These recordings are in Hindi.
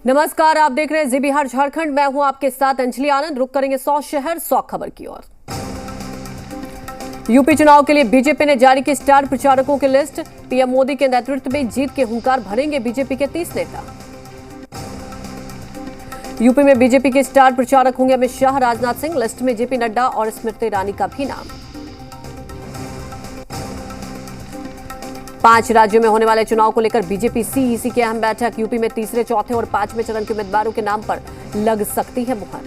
नमस्कार, आप देख रहे हैं जी बिहार झारखंड। मैं हूं आपके साथ अंजलि आनंद। रुक करेंगे 100 शहर 100 खबर की ओर। यूपी चुनाव के लिए बीजेपी ने जारी की स्टार प्रचारकों की लिस्ट। पीएम मोदी के नेतृत्व में जीत के हुंकार भरेंगे बीजेपी के 30 नेता। यूपी में बीजेपी के स्टार प्रचारक होंगे अमित शाह, राजनाथ सिंह। लिस्ट में जेपी नड्डा और स्मृति ईरानी का भी नाम। 5 राज्यों में होने वाले चुनाव को लेकर बीजेपी सीईसी की अहम बैठक। यूपी में तीसरे, चौथे और 5वें चरण के उम्मीदवारों के नाम पर लग सकती है मुहर।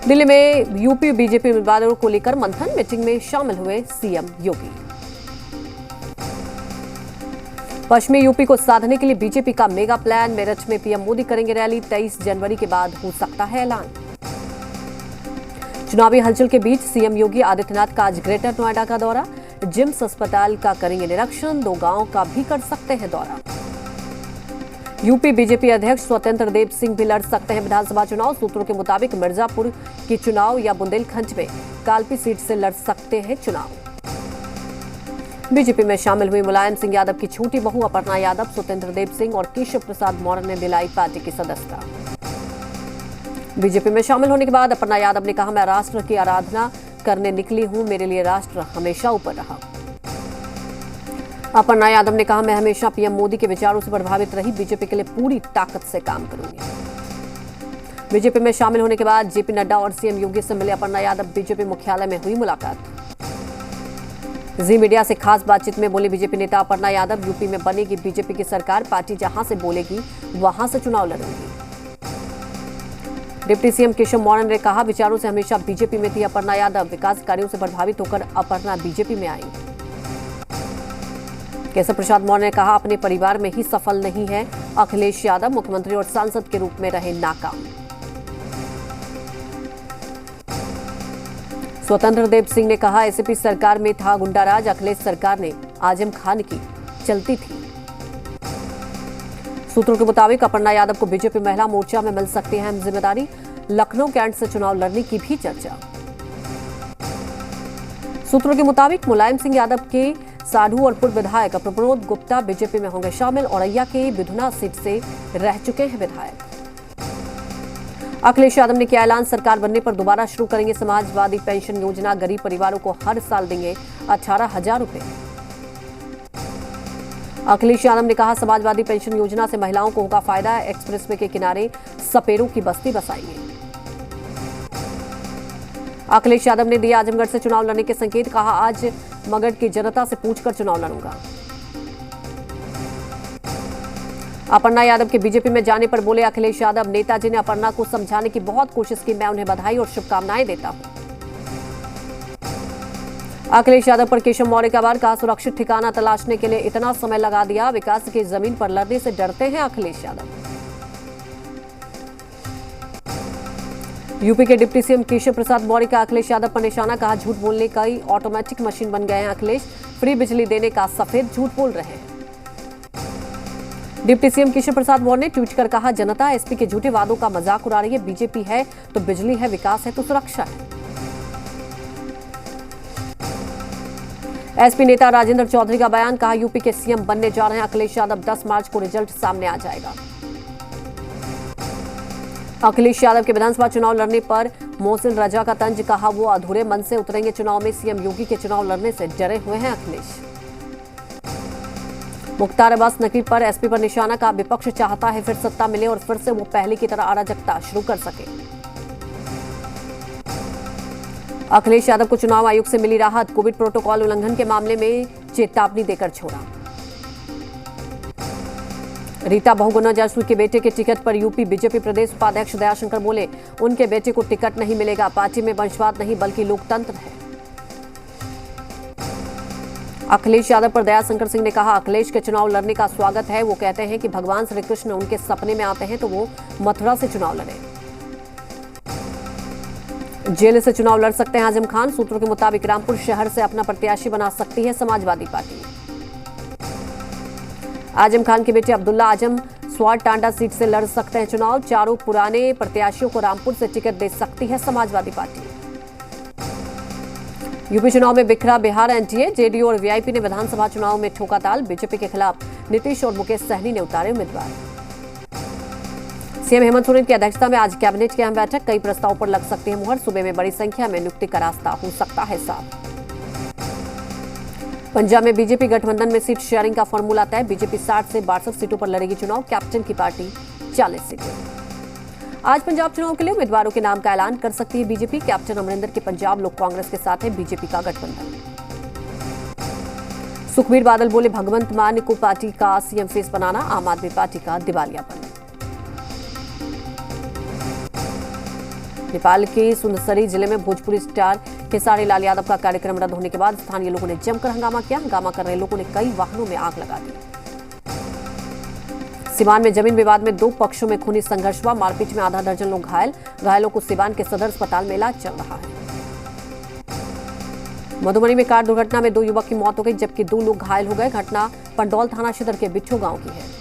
दिल्ली में यूपी बीजेपी उम्मीदवारों को लेकर मंथन। मीटिंग में शामिल हुए सीएम योगी। पश्चिमी यूपी को साधने के लिए बीजेपी का मेगा प्लान। मेरठ में पीएम मोदी करेंगे रैली। 23 जनवरी के बाद हो सकता है ऐलान। चुनावी हलचल के बीच सीएम योगी आदित्यनाथ का आज ग्रेटर नोएडा का दौरा। जिम्स अस्पताल का करेंगे निरीक्षण। 2 गांव का भी कर सकते हैं दौरा। यूपी बीजेपी अध्यक्ष स्वतंत्र देव सिंह भी लड़ सकते हैं विधानसभा चुनाव। सूत्रों के मुताबिक मिर्जापुर की चुनाव या बुंदेलखंड में कालपी सीट से लड़ सकते हैं चुनाव। बीजेपी में शामिल हुई मुलायम सिंह यादव की छोटी बहू अपर्णा यादव, स्वतंत्र देव सिंह और केशव प्रसाद मौर्य ने दिलाई पार्टी की सदस्यता। बीजेपी में शामिल होने के बाद अपर्णा यादव ने कहा, मैं राष्ट्र की आराधना करने निकली हूं, मेरे लिए राष्ट्र हमेशा ऊपर रहा। अपर्णा यादव ने कहा, मैं हमेशा पीएम मोदी के विचारों से प्रभावित रही, बीजेपी के लिए पूरी ताकत से काम करूंगी। बीजेपी में शामिल होने के बाद जेपी नड्डा और सीएम योगी से मिले अपर्णा यादव। बीजेपी मुख्यालय में हुई मुलाकात। जी मीडिया से खास बातचीत में बोले बीजेपी नेता अपर्णा यादव, यूपी में बनेगी बीजेपी की सरकार। पार्टी जहां से बोलेगी वहां से चुनाव लड़ेंगी। डिप्टी सीएम केशव मौर्य ने कहा, विचारों से हमेशा बीजेपी में थी अपर्णा यादव, विकास कार्यों से प्रभावित होकर अपर्णा बीजेपी में आई। केशव प्रसाद मौर्य ने कहा, अपने परिवार में ही सफल नहीं है अखिलेश यादव, मुख्यमंत्री और सांसद के रूप में रहे नाकाम। स्वतंत्र देव सिंह ने कहा, एसीपी सरकार में था गुंडाराज, अखिलेश सरकार ने आजम खान की चलती थी। सूत्रों के मुताबिक अपर्णा यादव को बीजेपी महिला मोर्चा में मिल सकती है अहम जिम्मेदारी। लखनऊ कैंट से चुनाव लड़ने की भी चर्चा। सूत्रों के मुताबिक मुलायम सिंह यादव के साधु और पूर्व विधायक प्रमोद गुप्ता बीजेपी में होंगे शामिल। औरैया के बिधुना सीट से रह चुके हैं विधायक। अखिलेश यादव ने किया ऐलान, सरकार बनने पर दोबारा शुरू करेंगे समाजवादी पेंशन योजना। गरीब परिवारों को हर साल देंगे 18,000 रुपए। अखिलेश यादव ने कहा, समाजवादी पेंशन योजना से महिलाओं को होगा फायदा। एक्सप्रेसवे के किनारे सपेरों की बस्ती बसाएंगे। अखिलेश यादव ने दिया आजमगढ़ से चुनाव लड़ने के संकेत। कहा, आज मगध की जनता से पूछकर चुनाव लड़ूंगा। अपर्णा यादव के बीजेपी में जाने पर बोले अखिलेश यादव, नेताजी ने अपर्णा को समझाने की बहुत कोशिश की, मैं उन्हें बधाई और शुभकामनाएं देता हूं। अखिलेश यादव पर केशव मौर्य का वार। कहा, सुरक्षित ठिकाना तलाशने के लिए इतना समय लगा दिया, विकास की जमीन पर लड़ने से डरते हैं अखिलेश यादव। यूपी के डिप्टी सीएम केशव प्रसाद मौर्य का अखिलेश यादव पर निशाना। कहा, झूठ बोलने का ही ऑटोमेटिक मशीन बन गए हैं अखिलेश, फ्री बिजली देने का सफेद झूठ बोल रहे हैं। डिप्टी सीएम केशव प्रसाद मौर्य ने ट्वीट कर कहा, जनता एसपी के झूठे वादों का मजाक उड़ा रही है। बीजेपी है तो बिजली है, विकास है तो सुरक्षा है। एसपी नेता राजेंद्र चौधरी का बयान। कहा, यूपी के सीएम बनने जा रहे हैं अखिलेश यादव, 10 मार्च को रिजल्ट सामने आ जाएगा। अखिलेश यादव के विधानसभा चुनाव लड़ने पर मोहसिन रजा का तंज। कहा, वो अधूरे मन से उतरेंगे चुनाव में। सीएम योगी के चुनाव लड़ने से डरे हुए हैं अखिलेश। मुख्तार अब्बास नकवी पर एसपी पर निशाना। का विपक्ष चाहता है फिर सत्ता मिले और फिर से वो पहले की तरह अराजकता शुरू कर सके। अखिलेश यादव को चुनाव आयोग से मिली राहत। कोविड प्रोटोकॉल उल्लंघन के मामले में चेतावनी देकर छोड़ा। रीता बहुगुणा जासूस के बेटे के टिकट पर यूपी बीजेपी प्रदेश उपाध्यक्ष दयाशंकर बोले, उनके बेटे को टिकट नहीं मिलेगा। पार्टी में वंशवाद नहीं बल्कि लोकतंत्र है। अखिलेश यादव पर दयाशंकर सिंह ने कहा, अखिलेश के चुनाव लड़ने का स्वागत है। वो कहते हैं कि भगवान श्री कृष्ण उनके सपने में आते हैं तो वो मथुरा से चुनाव लड़े। जेल से चुनाव लड़ सकते हैं आजम खान। सूत्रों के मुताबिक रामपुर शहर से अपना प्रत्याशी बना सकती है समाजवादी पार्टी। आजम खान के बेटे अब्दुल्ला आजम स्वार टांडा सीट से लड़ सकते हैं चुनाव। चारों पुराने प्रत्याशियों को रामपुर से टिकट दे सकती है समाजवादी पार्टी। यूपी चुनाव में बिखरा बिहार। एनडीए, जेडीयू और वीआईपी ने विधानसभा चुनाव में ठोका ताल। बीजेपी के खिलाफ नीतीश और मुकेश सहनी ने उतारे उम्मीदवार। सीएम हेमंत सोरेन की अध्यक्षता में आज कैबिनेट की अहम बैठक। कई प्रस्तावों पर लग सकते हैं मुहर। सूबे में बड़ी संख्या में नियुक्ति का रास्ता हो सकता है साफ। पंजाब में बीजेपी गठबंधन में सीट शेयरिंग का फॉर्मूला तय। बीजेपी 60 से 62 सीटों पर लड़ेगी चुनाव। कैप्टन की पार्टी 40 सीटें। आज पंजाब चुनाव के लिए उम्मीदवारों के नाम का ऐलान कर सकती है बीजेपी। कैप्टन अमरिंदर के पंजाब लोक कांग्रेस के साथ है बीजेपी का गठबंधन। सुखबीर बादल बोले भगवंत मान को पार्टी का सीएम फेस बनाना आम आदमी पार्टी का दिवालियापन। नेपाल के सुनसरी जिले में भोजपुरी स्टार खेसारी लाल यादव का कार्यक्रम रद्द होने के बाद स्थानीय लोगों ने जमकर हंगामा किया। हंगामा कर रहे लोगों ने कई वाहनों में आग लगा दी। सिवान में जमीन विवाद में 2 पक्षों में खूनी संघर्ष हुआ। मारपीट में आधा दर्जन लोग घायल। घायलों को सिवान के सदर अस्पताल में इलाज चल रहा है। मधुबनी में कार दुर्घटना में 2 युवक की मौत हो गई, जबकि 2 लोग घायल हो गए। घटना पंडौल थाना क्षेत्र के बिच्छू गांव की है।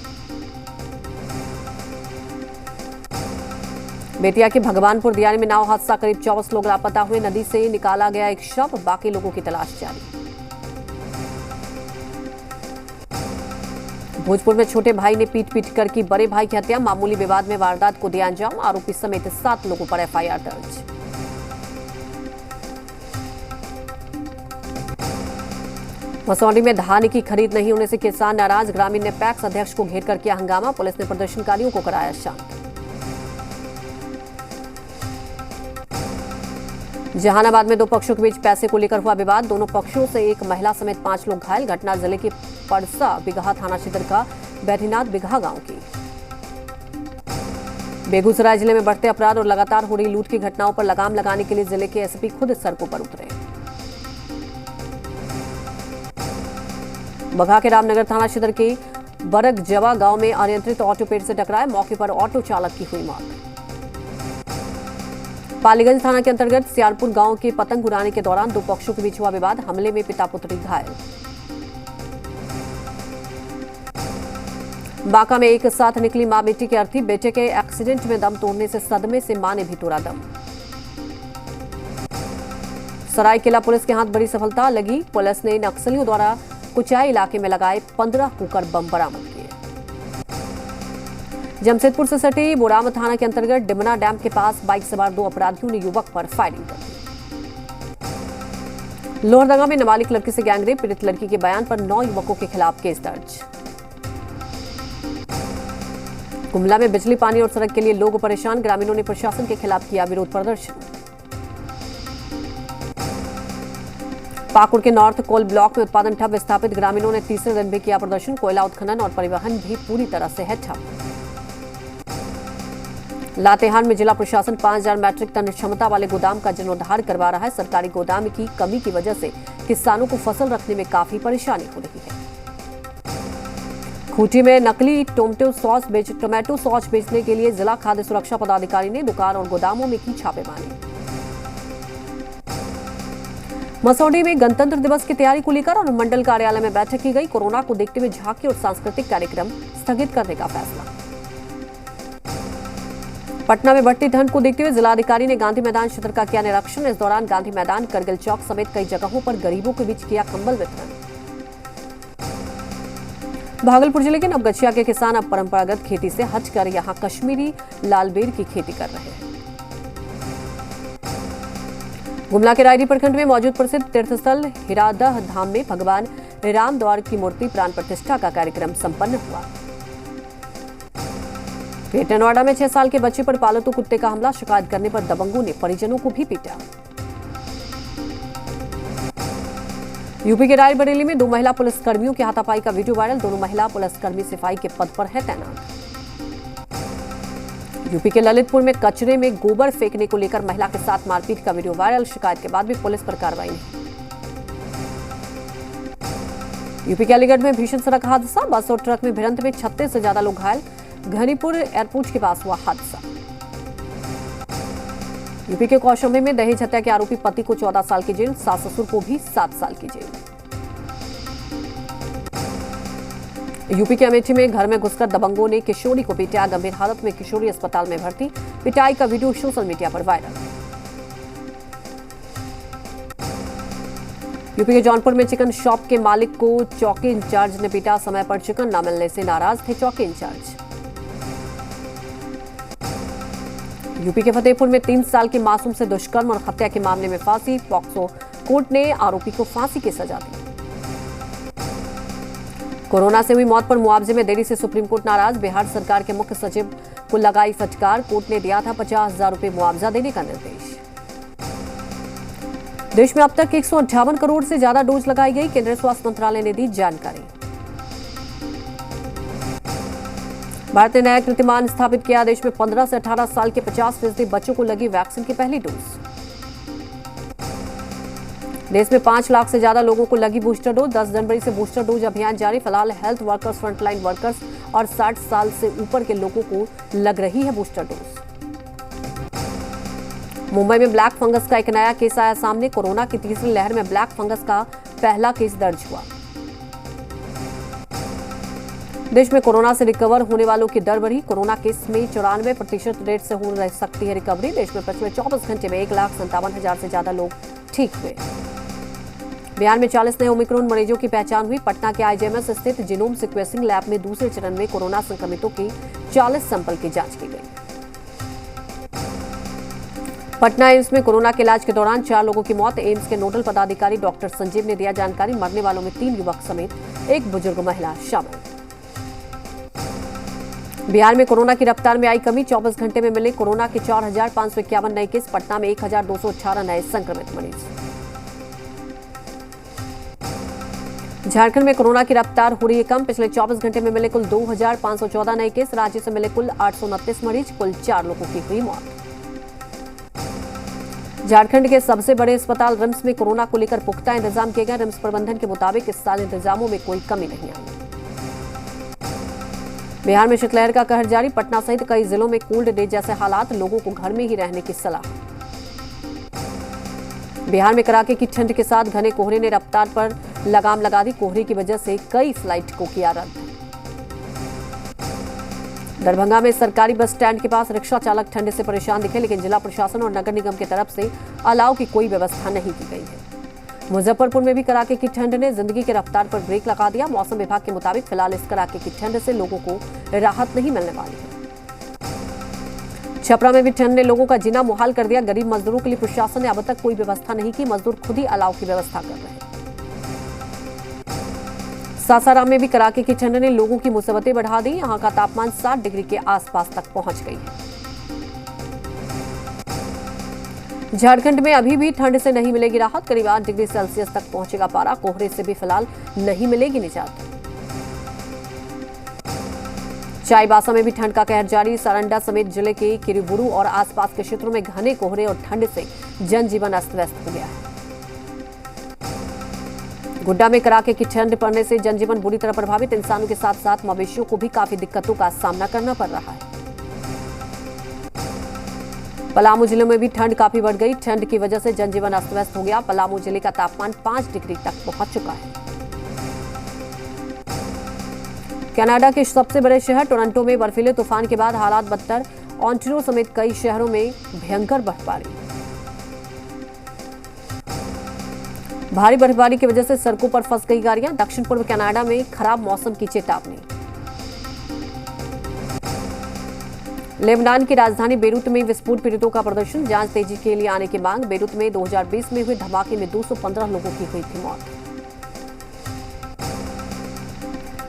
बेतिया के भगवानपुर दियानी में नाव हादसा, करीब 24 लोग लापता हुए। नदी से निकाला गया एक शव, बाकी लोगों की तलाश जारी। भोजपुर में छोटे भाई ने पीट कर की बड़े भाई की हत्या। मामूली विवाद में वारदात को दिया अंजाम। आरोपी समेत 7 लोगों पर एफआईआर दर्ज। मसौढ़ी में धान की खरीद नहीं होने से किसान नाराज। ग्रामीण ने पैक्स अध्यक्ष को घेर कर किया हंगामा। पुलिस ने प्रदर्शनकारियों को कराया शांत। जहानाबाद में 2 पक्षों के बीच पैसे को लेकर हुआ विवाद। दोनों पक्षों से एक महिला समेत 5 लोग घायल। घटना जिले के पड़सा बिगहा थाना क्षेत्र का बैठीनाथ बिगहा गांव की। बेगूसराय जिले में बढ़ते अपराध और लगातार हो रही लूट की घटनाओं पर लगाम लगाने के लिए जिले के एसपी खुद सड़कों पर उतरे। बगहा के रामनगर थाना क्षेत्र के बरगजवा गांव में अनियंत्रित ऑटो पेड़ से टकराए। मौके पर ऑटो चालक की हुई मौत। पालीगंज थाना के अंतर्गत सियालपुर गांव के पतंग उड़ाने के दौरान 2 पक्षों के बीच हुआ विवाद। हमले में पिता पुत्री घायल। बांका में एक साथ निकली मां बेटी की अर्थी। बेटे के एक्सीडेंट में दम तोड़ने से सदमे से मां ने भी तोड़ा दम। सरायकेला पुलिस के हाथ बड़ी सफलता लगी। पुलिस ने नक्सलियों द्वारा कुचाई इलाके में लगाए 15 कुकर बम बरामद किए। जमशेदपुर से सटे बोराम थाना के अंतर्गत डिमना डैम के पास बाइक सवार 2 अपराधियों ने युवक पर फायरिंग कर दी। लोहरदंगा में नाबालिग लड़की से गैंगरेप। पीड़ित लड़की के बयान पर 9 युवकों के खिलाफ केस दर्ज। गुमला में बिजली, पानी और सड़क के लिए लोग परेशान। ग्रामीणों ने प्रशासन के खिलाफ किया विरोध प्रदर्शन। पाकुड़ के नॉर्थ कोल ब्लॉक में उत्पादन ठप। विस्थापित ग्रामीणों ने तीसरे दिन भी किया प्रदर्शन। कोयला उत्खनन और परिवहन भी पूरी तरह से है ठप। लातेहार में जिला प्रशासन 5000 मैट्रिक टन क्षमता वाले गोदाम का जीर्णोद्धार करवा रहा है। सरकारी गोदाम की कमी की वजह से किसानों को फसल रखने में काफी परेशानी हो रही है। खूंटी में नकली टोमेटो सॉस बेचने के लिए जिला खाद्य सुरक्षा पदाधिकारी ने दुकान और गोदामों में की छापेमारी। मसौढ़ी में गणतंत्र दिवस की तैयारी को लेकर और मंडल कार्यालय में बैठक की गई। कोरोना को देखते हुए झांकी और सांस्कृतिक कार्यक्रम स्थगित करने का फैसला। पटना में बढ़ती ठंड को देखते हुए जिलाधिकारी ने गांधी मैदान क्षेत्र का किया निरीक्षण। इस दौरान गांधी मैदान, करगिल चौक समेत कई जगहों पर गरीबों के बीच किया कंबल वितरण। भागलपुर जिले के नवगछिया के किसान अब परंपरागत खेती से हटकर यहां कश्मीरी लाल बेर की खेती कर रहे हैं। गुमला के रायडी प्रखंड में मौजूद प्रसिद्ध तीर्थस्थल हिरादह धाम में भगवान राम द्वार की मूर्ति प्राण प्रतिष्ठा का कार्यक्रम संपन्न हुआ। ग्रेटर नोएडा में 6 साल के बच्चे पर पालतू कुत्ते का हमला। शिकायत करने पर दबंगों ने परिजनों को भी पीटा। यूपी के रायबरेली में 2 महिला पुलिसकर्मियों की हाथापाई का वीडियो वायरल। दोनों महिला पुलिसकर्मी सिपाही के पद पर है तैनात। यूपी के ललितपुर में कचरे में गोबर फेंकने को लेकर महिला के साथ मारपीट का वीडियो वायरल। शिकायत के बाद भी पुलिस पर कार्रवाई नहीं। यूपी के अलीगढ़ में भीषण सड़क हादसा। बस और ट्रक में भिड़ंत में 36 से ज्यादा लोग घायल। घनीपुर एयरपोर्ट के पास हुआ हादसा। यूपी के कौशाम्बी में दहेज हत्या के आरोपी पति को 14 साल की जेल, सास ससुर को भी 7 साल की जेल। यूपी के अमेठी में घर में घुसकर दबंगों ने किशोरी को पीटा। गंभीर हालत में किशोरी अस्पताल में भर्ती। पिटाई का वीडियो सोशल मीडिया पर वायरल। यूपी के जौनपुर में चिकन शॉप के मालिक को चौकी इंचार्ज ने पीटा। समय पर चिकन न मिलने से नाराज थे चौकी इंचार्ज। यूपी के फतेहपुर में 3 साल के मासूम से दुष्कर्म और हत्या के मामले में फांसी। पॉक्सो कोर्ट ने आरोपी को फांसी की सजा दी। कोरोना से हुई मौत पर मुआवजे में देरी से सुप्रीम कोर्ट नाराज। बिहार सरकार के मुख्य सचिव को लगाई फटकार। कोर्ट ने दिया था 50,000 रुपए मुआवजा देने का निर्देश। देश में अब तक 158 करोड़ से ज्यादा डोज लगाई गई। केंद्रीय स्वास्थ्य मंत्रालय ने दी जानकारी। भारत ने नया कीर्तिमान स्थापित किया। देश में 15 से 18 साल के 50% बच्चों को लगी वैक्सीन की पहली डोज। देश में 5 लाख से ज्यादा लोगों को लगी बूस्टर डोज। 10 जनवरी से बूस्टर डोज अभियान जारी। फिलहाल हेल्थ वर्कर्स, फ्रंटलाइन वर्कर्स और 60 साल से ऊपर के लोगों को लग रही है बूस्टर डोज। मुंबई में ब्लैक फंगस का एक नया केस आया सामने। कोरोना की तीसरी लहर में ब्लैक फंगस का पहला केस दर्ज हुआ। देश में कोरोना से रिकवर होने वालों की दर बढ़ी। कोरोना केस में 94% रेट से हो सकती है रिकवरी। देश में पिछले 24 घंटे में 1,57,000 से ज्यादा लोग ठीक हुए। बिहार में 40 नए ओमिक्रॉन मरीजों की पहचान हुई। पटना के आईजीएमएस स्थित जीनोम सिक्वेंसिंग लैब में दूसरे चरण में कोरोना संक्रमितों की 40 सैंपल की जांच की गई। पटना एम्स में कोरोना के इलाज के दौरान 4 लोगों की मौत। एम्स के नोडल पदाधिकारी डॉक्टर संजीव ने दिया जानकारी। मरने वालों में 3 युवक समेत एक बुजुर्ग महिला शामिल। बिहार में कोरोना की रफ्तार में आई कमी। 24 घंटे में मिले कोरोना के 4,551 नए केस। पटना में 1,218 नए संक्रमित मरीज। झारखंड में कोरोना की रफ्तार हो रही है कम। पिछले 24 घंटे में मिले कुल 2,514 नए केस। राज्य से मिले कुल 829 मरीज। कुल 4 लोगों की हुई मौत। झारखंड के सबसे बड़े अस्पताल रिम्स में कोरोना को लेकर पुख्ता इंतजाम किए गए। रिम्स प्रबंधन के मुताबिक इस साल इंतजामों में कोई कमी नहीं आई। बिहार में शीतलहर का कहर जारी। पटना सहित कई जिलों में कोल्ड डे जैसे हालात। लोगों को घर में ही रहने की सलाह। बिहार में कड़ाके की ठंड के साथ घने कोहरे ने रफ्तार पर लगाम लगा दी। कोहरे की वजह से कई फ्लाइट को किया रद्द। दरभंगा में सरकारी बस स्टैंड के पास रिक्शा चालक ठंड से परेशान दिखे, लेकिन जिला प्रशासन और नगर निगम की तरफ से अलाव की कोई व्यवस्था नहीं की गई है। मुजफ्फरपुर में भी कड़ाके की ठंड ने जिंदगी की रफ्तार पर ब्रेक लगा दिया। मौसम विभाग के मुताबिक फिलहाल इस कड़ाके की ठंड से लोगों को राहत नहीं मिलने वाली है। छपरा में भी ठंड ने लोगों का जीना मुहाल कर दिया। गरीब मजदूरों के लिए प्रशासन ने अब तक कोई व्यवस्था नहीं की। मजदूर खुद ही अलाव की व्यवस्था कर रहे हैं। सासाराम में भी कड़ाके की ठंड ने लोगों की मुसीबतें बढ़ा दी। यहां का तापमान 60 डिग्री के आसपास तक पहुंच गई है। झारखंड में अभी भी ठंड से नहीं मिलेगी राहत। करीब 8 डिग्री सेल्सियस तक पहुंचेगा पारा। कोहरे से भी फिलहाल नहीं मिलेगी निजात। चाईबासा में भी ठंड का कहर जारी। सारंडा समेत जिले के किरीबुरू और आसपास के क्षेत्रों में घने कोहरे और ठंड से जनजीवन अस्त व्यस्त हो गया है। गुड्डा में कड़ाके की ठंड पड़ने से जनजीवन बुरी तरह प्रभावित। इंसानों के साथ साथ मवेशियों को भी काफी दिक्कतों का सामना करना पड़ रहा है। पलामू जिले में भी ठंड काफी बढ़ गई। ठंड की वजह से जनजीवन अस्त व्यस्त हो गया। पलामू जिले का तापमान 5 डिग्री तक पहुंच चुका है। कनाडा के सबसे बड़े शहर टोरंटो में बर्फीले तूफान के बाद हालात बदतर। ऑन्टारियो समेत कई शहरों में भयंकर बर्फबारी। भारी बर्फबारी की वजह से सड़कों पर फंस गई गाड़ियां। दक्षिण पूर्व कनाडा में खराब मौसम की चेतावनी। लेबनान की राजधानी बेरूत में विस्फोट पीड़ितों का प्रदर्शन। जांच तेजी के लिए आने की मांग। बेरूत में 2020 में हुए धमाके में 215 लोगों की हुई थी मौत।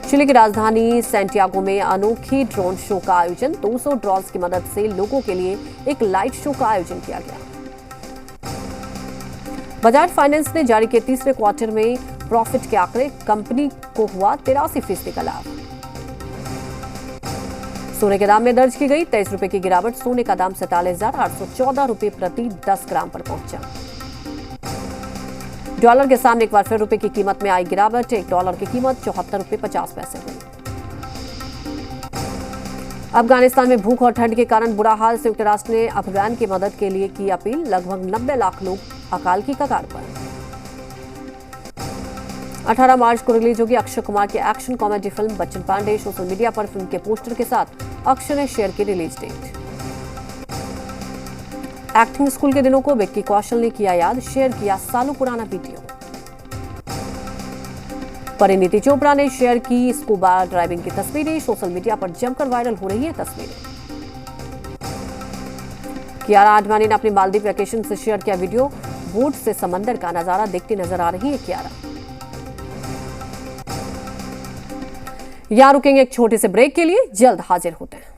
चिली की राजधानी सैंटियागो में अनोखी ड्रोन शो का आयोजन। 200 ड्रोन्स की मदद से लोगों के लिए एक लाइट शो का आयोजन किया गया। बजाज फाइनेंस ने जारी किए तीसरे क्वार्टर में प्रॉफिट के आंकड़े। कंपनी को हुआ 83% का लाभ। सोने के दाम में दर्ज की गई 23 रुपए की गिरावट। सोने का दाम 47,814 रुपए प्रति 10 ग्राम पर पहुंचा। डॉलर के सामने एक बार फिर रुपए की कीमत में आई गिरावट। $1 की कीमत 74 रुपए 50 पैसे हुई। अफगानिस्तान में भूख और ठंड के कारण बुरा हाल। संयुक्त राष्ट्र ने अफगान की मदद के लिए की अपील। लगभग 90 लाख लोग अकाल की कगार पर। 18 मार्च को रिलीज होगी अक्षय कुमार की action comedy film Bachchan Pandey. Social media पर फिल्म के पोस्टर के साथ अक्षय ने शेयर की रिलीज डेट। एक्टिंग स्कूल के दिनों को विक्की कौशल ने किया याद। शेयर किया सालों पुराना वीडियो। परिणीति चोपड़ा ने शेयर की स्कूबा ड्राइविंग की तस्वीरें। सोशल मीडिया पर जमकर वायरल हो रही है तस्वीरें। कियारा आडवाणी ने अपनी मालदीव वैकेशन से शेयर किया वीडियो। बोट से समंदर का नजारा देखती नजर आ रही है कियारा। यहां रुकेंगे एक छोटे से ब्रेक के लिए, जल्द हाजिर होते हैं।